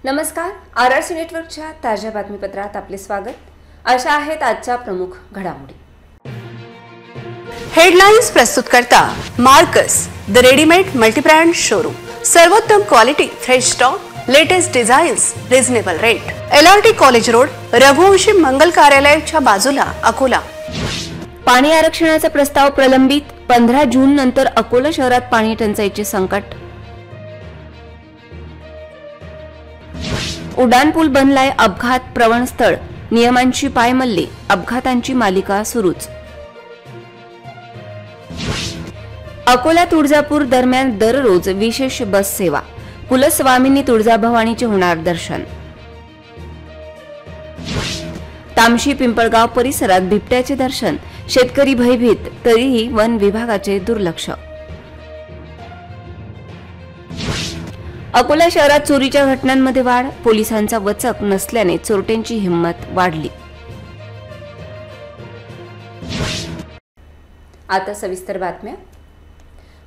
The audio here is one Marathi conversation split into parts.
नमस्कार, RRC नेटवर्कच्या ताज्या बातमीपत्रात आपले स्वागत. अशा आहेत आजच्या प्रमुख घडामोडी. हेडलाइन्स प्रस्तुत करता Markus the readymade multibrand showroom. सर्वोत्तम quality, fresh stock, latest designs, reasonable rate. LRT college road, Raghuvanshi Mangal कार्यालयाच्या बाजूला, अकोला. पाणी आरक्षणाचा प्रस्ताव प्रलंबित. 15 जून नंतर अकोला शहरात पाणी टंचाईचे संकट. उड्डाणपूल बनलाय अपघात प्रवण स्थळ. नियमांची पायमल्ली, अपघातांची मालिका सुरूच. अकोला तुळजापूर दरम्यान दररोज विशेष बस सेवा. कुलस्वामींनी तुळजाभवानीचे होणार दर्शन. तामशी पिंपळगाव परिसरात बिबट्याचे दर्शन. शेतकरी भयभीत, तरीही वन विभागाचे दुर्लक्ष. अकोला शहरात चोरीच्या घटनांमध्ये वाढ. पोलिसांचा वचक नसल्याने चोरट्यांची हिंमत वाढली. आता सविस्तर बातम्या.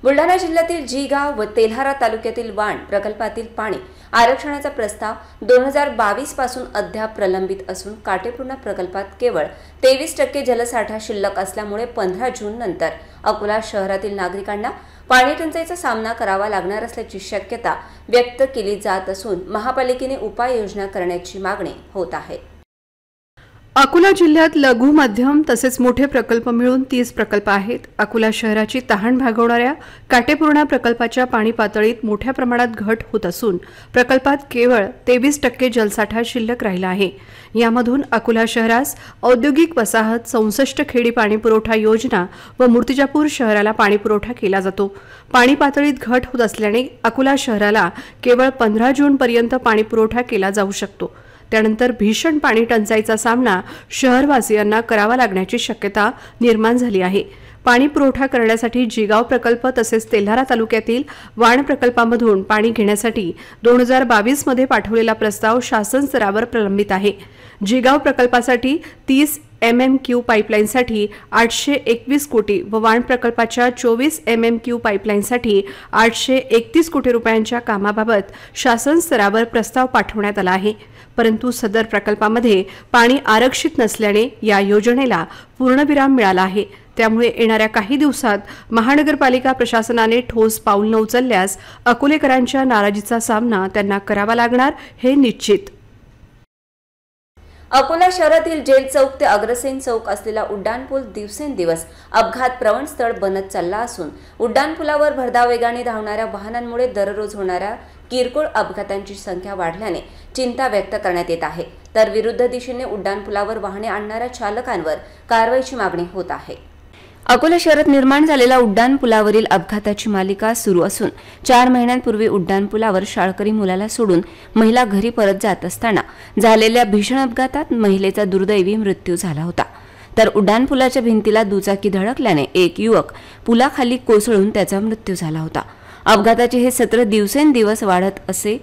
बुलढाणा जिल्ह्यातील जीगाव व तेल्हारा तालुक्यातील वाण प्रकल्पातील पाणी आरक्षणाचा प्रस्ताव 2022 पासून अद्याप प्रलंबित असून काटेपूर्णा प्रकल्पात केवळ 23% जलसाठा शिल्लक असल्यामुळे 15 जून नंतर अकोला शहरातील नागरिकांना पाणी टंचाईचा सामना करावा लागणार असल्याची शक्यता व्यक्त केली जात असून महापालिकेने उपाययोजना करण्याची मागणी होत आहे. अकोला जिल्ह्यात लघु, मध्यम तसेच मोठे प्रकल्प मिळून 30 प्रकल्प आहेत. अकोला शहराची तहान भागवणाऱ्या काटेपूर्णा प्रकल्पाच्या पाणी पातळीत मोठ्या प्रमाणात घट होत असून प्रकल्पात केवळ 23% जलसाठा शिल्लक राहिला आहे. यामधून अकोला शहरास औद्योगिक वसाहत, 64 खेडी पाणीपुरवठा योजना व मूर्तिजापूर शहराला पाणीपुरवठा केला जातो. पाणी पातळीत घट होत असल्याने अकोला शहराला केवळ 15 जून पर्यंत पाणीपुरवठा केला जाऊ शकतो. त्यानंतर भीषण पाणी टंचाईचा सामना शहरवासियांना करावा लागण्याची शक्यता निर्माण झाली आहे. पाणी पुरवठा करण्यासाठी जिगाव प्रकल्प तसेच तेल्हारा तालुक्यातील वाण प्रकल्पामधून पाणी घेण्यासाठी 2022 मध्ये पाठवलेला प्रस्ताव शासन स्तरावर प्रलंबित आहे. जिगाव प्रकल्पासाठी 30 MMQ पाईपलाईनसाठी 821 कोटी व वाण प्रकल्पाच्या 24 MMQ पाईपलाईनसाठी 831 कोटी रुपयांच्या कामाबाबत शासन स्तरावर प्रस्ताव पाठवण्यात आला आहे. परंतु सदर प्रकल्पामध्ये पाणी आरक्षित नसल्याने या योजनेला पूर्णविराम मिळाला आहे. त्यामुळे येणाऱ्या काही दिवसात महानगरपालिका प्रशासनाने ठोस पाऊल न उचलल्यास अकोलेकरांच्या नाराजीचा सामना त्यांना करावा लागणार हे निश्चित. अकोला शहरातील जेल चौक ते अग्रसेन चौक असलेला उड्डाणपूल दिवसेंदिवस अपघात प्रवण स्थळ बनत चालला असून उड्डाणपुलावर भरधाव वेगाने धावणाऱ्या वाहनांमुळे दररोज होणाऱ्या किरकोळ अपघातांची संख्या वाढल्याने चिंता व्यक्त करण्यात येत आहे. तर विरुद्ध दिशेने उड्डाणपुलावर वाहने आणणाऱ्या चालकांवर कारवाईची मागणी होत आहे. अकोला शहरात निर्माण झालेल्या उड्डाणपुलावरील अपघाताची मालिका सुरू असून 4 महिन्यांपूर्वी उड्डाणपुलावर शाळकरी मुलाला सोडून महिला घरी परत जात असताना झालेल्या भीषण अपघातात महिलेचा दुर्दैवी मृत्यू झाला होता. तर उड्डाणपुलाच्या भिंतीला दुचाकी धडकल्याने एक युवक पुलाखाली कोसळून त्याचा मृत्यू झाला होता. अपघाताचे हे सत्र दिवसेंदिवस वाढत असे.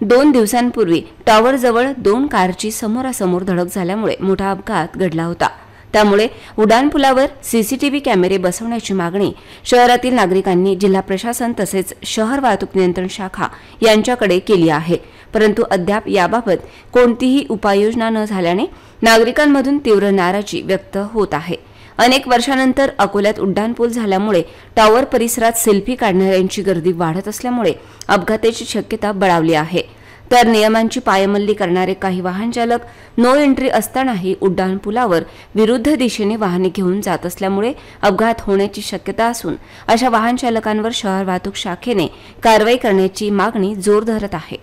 2 दिवसांपूर्वी टॉवरजवळ 2 कारची समोरासमोर धडक झाल्यामुळे मोठा अपघात घडला होता. त्यामुळे उड्डाणपुलावर CCTV कॅमेरे बसवण्याची मागणी शहरातील नागरिकांनी जिल्हा प्रशासन तसेच शहर वाहतूक नियंत्रण शाखा यांच्याकडे केली आहे. परंतु अद्याप याबाबत कोणतीही उपाययोजना न झाल्याने नागरिकांमधून तीव्र नाराजी व्यक्त होत आहे. अनेक वर्षांनंतर अकोल्यात उड्डाणपूल झाल्यामुळे टॉवर परिसरात सेल्फी काढणाऱ्यांची गर्दी वाढत असल्यामुळे अपघाताची शक्यता बळावली आहे. तर नियमांची पायमल्ली करणारे काही वाहन चालक नो एंट्री असतानाही उड्डाणपुलावर विरुद्ध दिशेने वाहने घेऊन जात असल्यामुळे अपघात होण्याची शक्यता असून अशा वाहन चालकांवर शहर वाहतूक शाखेने कारवाई करण्याची मागणी जोर धरत आहे.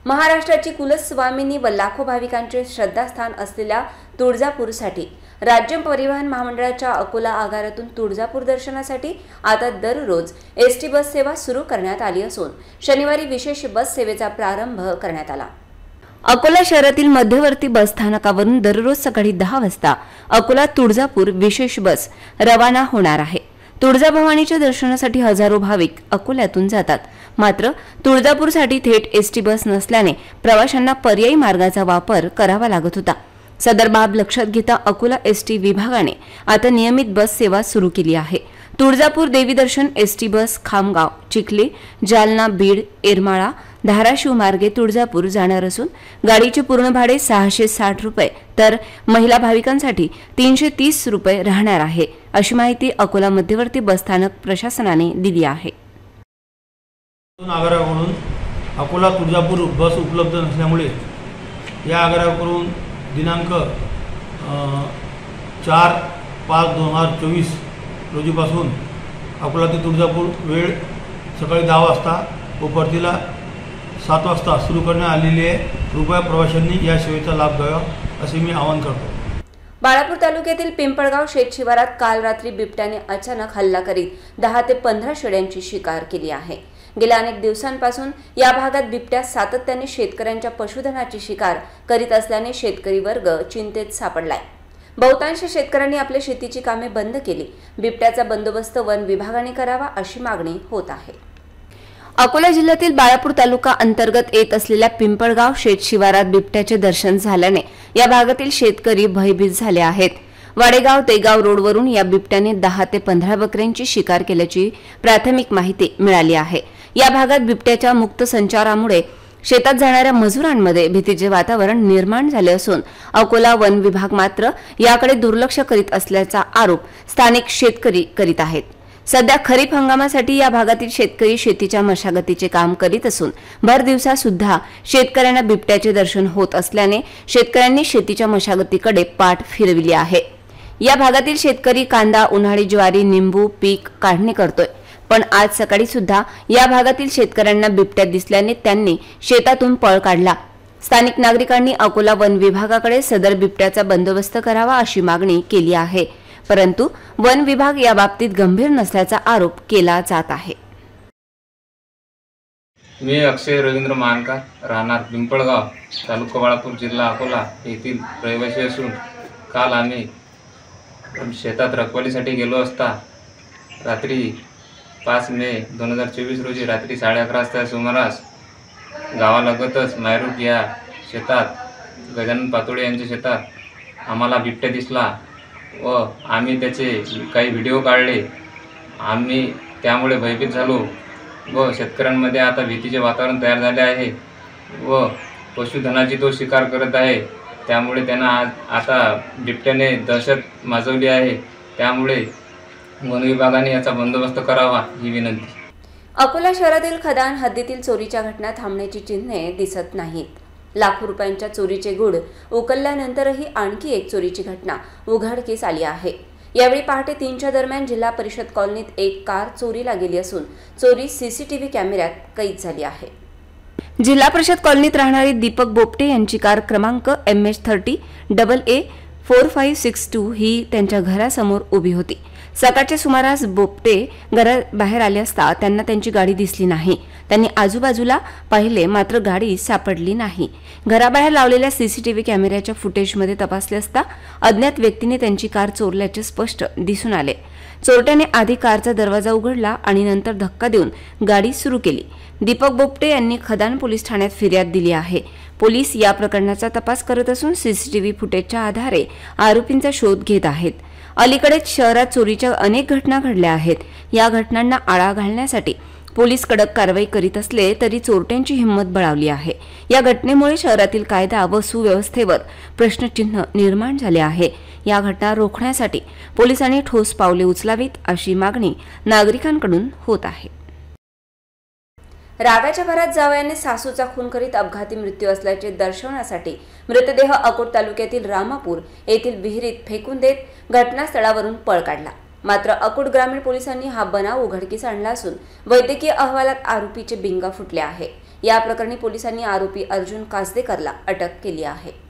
महाराष्ट्राची कुलस्वामिनी व लाखो भाविकांचे श्रद्धास्थान असलेल्या तुळजापूरसाठी राज्य परिवहन महामंडळाच्या अकोला आगारातून तुळजापूर दर्शनासाठी आता दररोज ST बस सेवा सुरू करण्यात आली असून शनिवारी विशेष बस सेवेचा प्रारंभ करण्यात आला. अकोला शहरातील मध्यवर्ती बस स्थानकावरून दररोज सकाळी 10 वाजता अकोला तुळजापूर विशेष बस रवाना होणार आहे. तुळजाभवानीच्या दर्शनासाठी हजारो भाविक अकोल्यातून जातात. मात्र तुळजापूरसाठी थेट ST बस नसल्याने प्रवाशांना पर्यायी मार्गाचा वापर करावा लागत होता. सदर बाब लक्षात घेता अकोला ST विभागाने आता नियमित बस सेवा सुरू केली आहे. तुळजापूर देवी दर्शन एसटी बस खामगाव, चिखली, जालना, बीड, एरमाळा, धाराशिव मार्गे तुळजापूर जाणार असून गाडीचे पूर्ण भाडे 660 रुपये तर महिला भाविकांसाठी 330 रुपये राहणार आहे, अशी माहिती अकोला मध्यवर्ती बसस्थानक प्रशासनाने दिली आहे. आगाराकडून अकोला तुळजापूर बस उपलब्ध नसल्यामुळे या आगाराकडून दिनांक 4/5/2024 रोजीपासून अकोला ते तुळजापूर वेळ सकाळी 10 वाजता व परतीला 7 वाजता सुरू करण्यात आलेली आहे. कृपया प्रवाशांनी या सेवेचा लाभ घ्यावा असे मी आवाहन करतो. बाळापूर तालुक्यातील पिंपळगाव शेत शिवारात काल रात्री बिबट्याने अचानक हल्ला करीत 10 ते 15 शेळ्यांची शिकार केली आहे. गेल्या अनेक दिवसांपासून या भागात बिबट्या सातत्याने शेतकऱ्यांच्या पशुधनाची शिकार करीत असल्याने शेतकरी वर्ग चिंतेत सापडलाय. बहुतांश शेतकऱ्यांनी आपल्या शेतीची कामे बंद केली. बिबट्याचा बंदोबस्त वन विभागाने करावा अशी मागणी होत आहे. अकोला जिल्ह्यातील बाळापूर तालुका अंतर्गत येत असलेल्या पिंपळगाव शेत शिवारात बिबट्याचे दर्शन झाल्याने या भागातील शेतकरी भयभीत झाले आहेत. वाडेगाव तेगाव रोडवरून या बिबट्याने 10 ते 15 बकऱ्यांची शिकार केल्याची प्राथमिक माहिती मिळाली आहे. या भागात बिबट्याच्या मुक्त संचारामुळे शेतात जाणाऱ्या मजुरांमध्ये भीतीचे वातावरण निर्माण झाले असून अकोला वन विभाग मात्र याकडे दुर्लक्ष करीत असल्याचा आरोप स्थानिक शेतकरी करीत आहेत. सध्या खरीप हंगामासाठी या भागातील शेतकरी शेतीच्या मशागतीचे काम करीत असून भर दिवसा सुद्धा शेतकऱ्यांना बिबट्याचे दर्शन होत असल्याने शेतकऱ्यांनी शेतीच्या मशागतीकडे पाठ फिरविली आहे. या भागातील शेतकरी कांदा, उन्हाळी ज्वारी, निंबू पीक काढणी करतोय. पण आज सकाळी सुद्धा या भागातील शेतकऱ्यांना बिबट्या दिसल्याने त्यांनी शेतातून पळ काढला. स्थानिक नागरिकांनी अकोला वन विभागाकडे सदर बिबट्याचा बंदोबस्त करावा अशी मागणी केली आहे. परंतु वन विभाग या बाबतीत गंभीर नसल्याचा आरोप केला जात आहे. मी अक्षय रवींद्र मानकर, राहणार पिंपळगाव, तालुका बाळापूर, जिल्हा अकोला येथील रहिवासी असून काल आम्ही शेतात रखवालीसाठी गेलो असता रात्री 5 मे 2024 रोजी रात्री 11:30 वाजता सुमारास गावालगतच मायरूट या शेतात गजानन पातोळे यांच्या शेतात आम्हाला बिबट्या दिसला व आम्ही त्याचे काही व्हिडिओ काढले. आम्ही त्यामुळे भयभीत झालो व शेतकऱ्यांमध्ये आता भीतीचे वातावरण तयार झाले आहे व पशुधनाची तो शिकार करत आहे. त्यामुळे त्यांना आता बिबट्याने दहशत माजवली आहे. त्यामुळे वन विभागाने याचा बंदोबस्त करावा ही विनंती. अकोला शहरातील खदान हद्दीतील चोरीच्या घटना थांबण्याची चिन्हे दिसत नाहीत. लाखो रुपयांच्या चोरीचे गूढ उकलल्यानंतरही आणखी एक चोरीची घटना उघडकीस आली आहे. यावेळी पहाटे 3च्या दरम्यान जिल्हा परिषद कॉलनीत एक कार चोरीला गेली असून चोरी सीसीटीव्ही कॅमेऱ्यात कैद झाली आहे. जिल्हा परिषद कॉलनीत राहणारी दीपक बोपटे यांची कार क्रमांक MH30 AA 4562 ही त्यांच्या घरासमोर उभी होती. सकाळच्या सुमारास बोपटे घराबाहेर आले असता त्यांना त्यांची गाडी दिसली नाही. त्यांनी आजूबाजूला पाहिले मात्र गाडी सापडली नाही. घराबाहेर लावलेल्या सीसीटीव्ही कॅमेऱ्याच्या फुटेजमध्ये तपासले असता अज्ञात व्यक्तीने त्यांची कार चोरल्याचे स्पष्ट दिसून आले. चोरट्याने आधी कारचा दरवाजा उघडला आणि नंतर धक्का देऊन गाडी सुरू केली. दीपक बोपटे यांनी खदान पोलीस ठाण्यात फिर्याद दिली आहे. पोलीस या प्रकरणाचा तपास करत असून सीसीटीव्ही फुटेजच्या आधारे आरोपींचा शोध घेत आहेत. अलीकडेच शहरात चोरीच्या अनेक घटना घडल्या आहेत. या घटनांना आळा घालण्यासाठी पोलीस कडक कारवाई करीत असले तरी चोरट्यांची हिंमत बळावली आहे. या घटनेमुळे शहरातील कायदा व सुव्यवस्थेवर प्रश्नचिन्ह निर्माण झाले आहे. या घटना रोखण्यासाठी पोलिसांनी ठोस पावले उचलावीत अशी मागणी नागरिकांकडून होत आहे. रागाच्या भरात जावयाने सासूचा खून करीत अपघाती मृत्यू असल्याचे दर्शवण्यासाठी मृतदेह अकोट तालुक्यातील रामापूर येथील विहिरीत फेकून देत घटनास्थळावरून पळ काढला. मात्र अकोट ग्रामीण पोलिसांनी हा बनाव उघडकीस आणला असून वैद्यकीय अहवालात आरोपीचे बिंगा फुटले आहे. या प्रकरणी पोलिसांनी आरोपी अर्जुन कासदेकरला अटक केली आहे.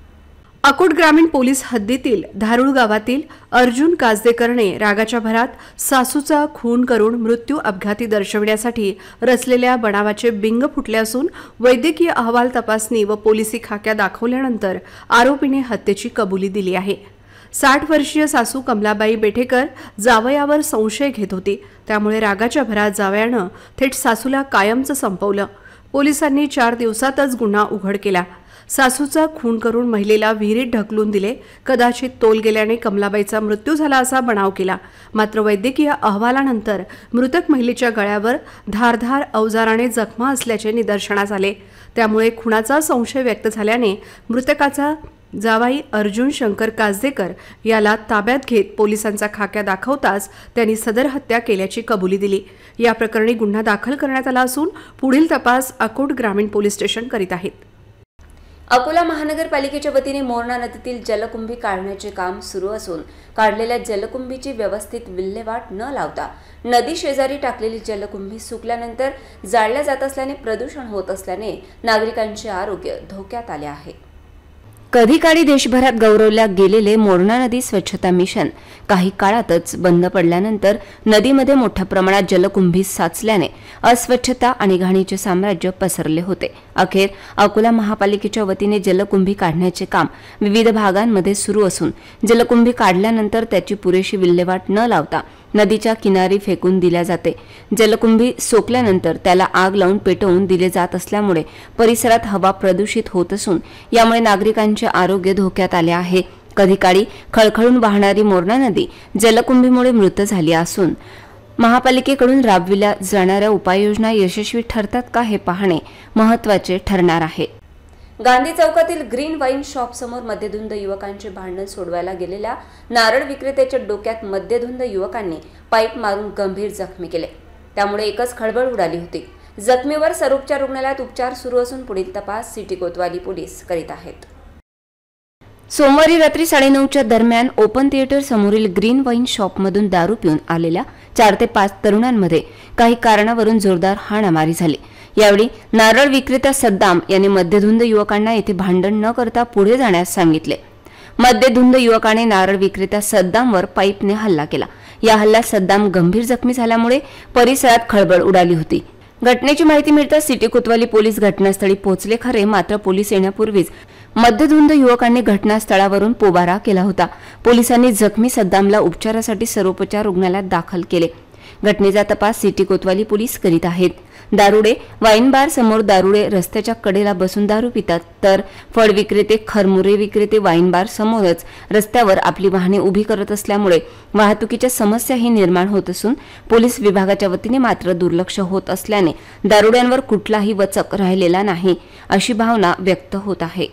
अकोट ग्रामीण पोलीस हद्दीतील धारूळ गावातील अर्जुन कासदेकरने रागाच्या भरात सासूचा खून करून मृत्यू अपघाती दर्शविण्यासाठी रचलेल्या बनावाचे बिंग फुटले असून वैद्यकीय अहवाल तपासणी व पोलिसी खाक्या दाखवल्यानंतर आरोपीने हत्येची कबुली दिली आहे. 60 वर्षीय सासू कमलाबाई बेठेकर जावयावर संशय घेत होती. त्यामुळे रागाच्या भरात जावयानं थेट सासूला कायमचं संपवलं. पोलिसांनी 4 दिवसातच गुन्हा उघड केला. सासूचा खून करून महिलेला विहिरीत ढकलून दिले, कदाचित तोल गेल्याने कमलाबाईचा मृत्यू झाला असा बनाव केला. मात्र वैद्यकीय अहवालानंतर मृतक महिलेच्या गळ्यावर धारधार अवजाराने जखमा असल्याचे निदर्शनास आले. त्यामुळे खुनाचा संशय व्यक्त झाल्याने मृतकाचा जावाई अर्जुन शंकर काजदेकर याला ताब्यात घेत पोलिसांचा खाक्या दाखवताच त्यांनी सदर हत्या केल्याची कबुली दिली. या प्रकरणी गुन्हा दाखल करण्यात आला असून पुढील तपास अकोट ग्रामीण पोलीस स्टेशन करीत आहेत. अकोला महानगरपालिकेच्या वतीने मोरणा नदीतील जलकुंभी काढण्याचे काम सुरू असून काढलेल्या जलकुंभीची व्यवस्थित विल्हेवाट न लावता नदी शेजारी टाकलेली जलकुंभी सुकल्यानंतर जाळल्या जात असल्याने प्रदूषण होत असल्याने नागरिकांचे आरोग्य धोक्यात आले आहे. कधी काळी देशभरात गौरवल्या गेलेले मोरणा नदी स्वच्छता मिशन काही काळातच बंद पडल्यानंतर नदीमध्ये मोठ्या प्रमाणात जलकुंभी साचल्याने अस्वच्छता आणि घाणीचे साम्राज्य पसरले होते. अखेर अकोला महापालिकेच्या वतीने जलकुंभी काढण्याचे काम विविध भागांमध्ये सुरू असून जलकुंभी काढल्यानंतर त्याची पुरेशी विल्हेवाट न लावता नदीच्या किनारी फेकून दिल्या जाते. जलकुंभी सोकल्यानंतर त्याला आग लावून पेटवून दिले जात असल्यामुळे परिसरात हवा प्रदूषित होत असून यामुळे नागरिकांचे आरोग्य धोक्यात आले आहे. कधी काळी खळखळून वाहणारी मोरणा नदी जलकुंभीमुळे मृत झाली असून महापालिकेकडून राबविल्या जाणाऱ्या उपाययोजना यशस्वी ठरतात का हे पाहणे महत्त्वाचे ठरणार आहे. गांधी चौकातील ग्रीन वाईन शॉप समोर मद्यधुंद युवकांचे भांडण सोडवायला गेलेल्या नारळ विक्रेत्याच्या डोक्यात मद्यधुंद युवकांनी पाईप मारून गंभीर जखमी केले. त्यामुळे एकच खळबळ उडाली होती. जखमीवर सरूपच्या रुग्णालयात उपचार सुरू असून पुढील तपास सिटी कोतवाली पोलीस करीत आहेत. सोमवारी रात्री 9:30च्या दरम्यान ओपन थिएटर समोरील ग्रीन वाईन शॉपमधून दारू पिऊन आलेल्या 4 ते 5 तरुणांमध्ये काही कारणावरून जोरदार हाणामारी झाली. यावेळी नारळ विक्रेता सद्दाम यांनी मद्यधुंद युवकांना येथे भांडण न करता पुढे जाण्यास सांगितले. मद्यधुंद युवकाने नारळ विक्रेता सद्दामवर पाईपने हल्ला केला. या हल्ल्यात सद्दाम गंभीर जखमी झाल्यामुळे परिसरात खळबळ उडाली होती. घटनेची माहिती मिळताच सिटी कोतवाली पोलीस घटनास्थळी पोहोचले खरे, मात्र पोलीस येण्यापूर्वीच मद्यधुंद युवकांनी घटनास्थळावरून पोबारा केला होता. पोलिसांनी जखमी सद्दामला उपचारासाठी सर्वोपचार रुग्णालयात दाखल केले. घटनेचा तपास सिटी कोतवाली पोलीस करीत आहेत. दारुडे वाईन बार समोर दारुडे रस्त्याच्या कडेला बसून दारू पितात, तर फळ विक्रेते खरमुरे विक्रेते वाईन बार समोरच रस्त्यावर आपली वाहने उभी करत असल्यामुळे वाहतुकीच्या समस्याही निर्माण होत असून पोलीस विभागाच्या वतीने मात्र दुर्लक्ष होत असल्याने दारुड्यांवर कुठलाही वचक राहिलेला नाही अशी भावना व्यक्त होत आहे.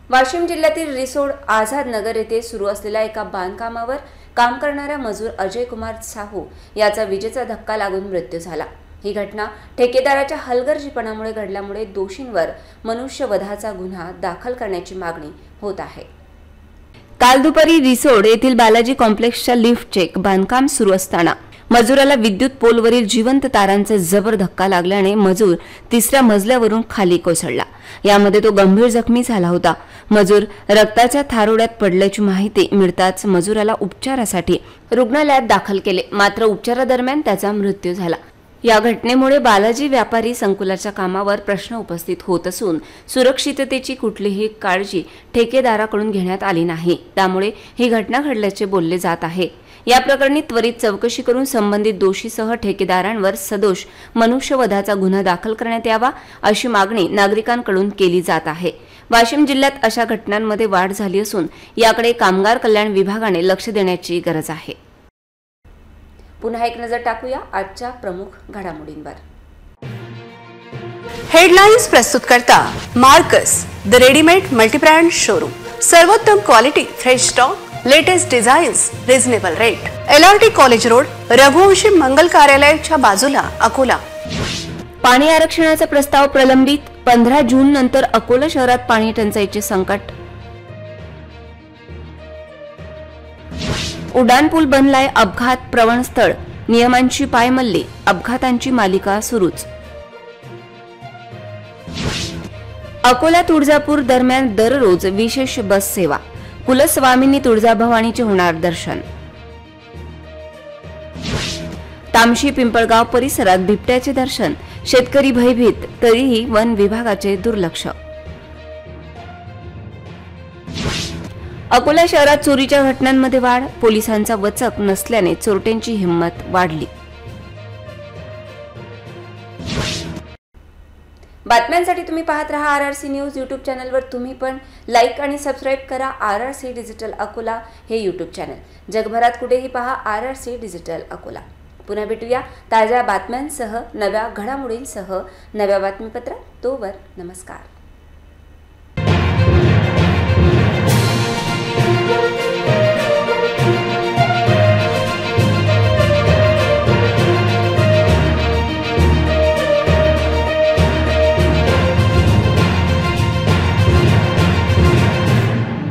वाशिम जिल्ह्यातील रिसोड आझाद नगर येथे सुरू असलेल्या एका बांधकामावर काम करणाऱ्या मजूर अजय कुमार साहू याचा विजेचा धक्का लागून मृत्यू झाला. ही घटना ठेकेदाराच्या हलगर्जीपणामुळे घडल्यामुळे दोषींवर मनुष्यवधाचा गुन्हा दाखल करण्याची मागणी होत आहे. काल दुपारी रिसोड येथील बालाजी कॉम्प्लेक्सच्या लिफ्टचे बांधकाम सुरू असताना मजुराला विद्युत पोलवरील जिवंत तारांचा जबर धक्का लागल्याने मजूर 3ऱ्या मजल्यावरून खाली कोसळला. यामध्ये तो गंभीर जखमी झाला होता. मजूर रक्ताच्या थारोड्यात पडल्याची माहिती मिळताच मजुराला उपचारासाठी रुग्णालयात दाखल केले, मात्र उपचारादरम्यान त्याचा मृत्यू झाला. या घटनेमुळे बालाजी व्यापारी संकुलाच्या कामावर प्रश्न उपस्थित होत असून सुरक्षिततेची कुठलीही काळजी ठेकेदाराकडून घेण्यात आली नाही. त्यामुळे ही घटना घडल्याचे बोलले जात आहे. या प्रकरणी त्वरित चौकशी करून संबंधित दोषीसह ठेकेदारांवर सदोष मनुष्यवधाचा गुन्हा दाखल करण्यात यावा अशी मागणी नागरिकांकडून केली जात आहे. वाशिम जिल्ह्यात अशा घटनांमध्ये वाढ झाली असून याकडे कामगार कल्याण विभागाने लक्ष देण्याची गरज आहे. पुन्हा एक नजर टाकूया आजच्या प्रमुख घडामोडींवर. हेडलाइन्स प्रस्तुत करता Markus the readymade multibrand showroom. सर्वोत्तम quality, fresh stock, latest designs, reasonable rate. LRT college road, Raghuvanshi Mangal कार्यालयाच्या बाजूला, अकोला. पाणी आरक्षणाचा प्रस्ताव प्रलंबित. 15 जून नंतर अकोला शहरात पाणी टंचाईचे संकट. उड्डाणपूल बनलाय अपघात प्रवण स्थळ. नियमांची पायमल्ली, अपघातांची मालिका सुरूच. अकोला तुळजापूर दरम्यान दररोज विशेष बस सेवा. कुलस्वामिनी तुळजाभवानीचे होणार दर्शन. तामशी पिंपळगाव परिसरात बिबट्याचे दर्शन. शेतकरी भयभीत, तरीही वन विभागाचे दुर्लक्ष. अकोला शहरात चोरीच्या घटनांमध्ये वाढ. पोलिसांचा वचक नसल्याने चोरट्यांची हिंमत वाढली. बातम्यांसाठी तुम्ही पाहत रहा RRC न्यूज यूट्यूब चॅनलवर. तुम्ही पण लाईक आणि सबस्क्राईब करा RRC डिजिटल अकोला हे यूट्यूब चॅनल. जगभरात कुठेही पहा RRC डिजिटल अकोला. पुन्हा भेटूया ताज्या बातम्यांसह, नव्या घडामोडींसह, नव्या बातमीपत्रात. तोवर नमस्कार.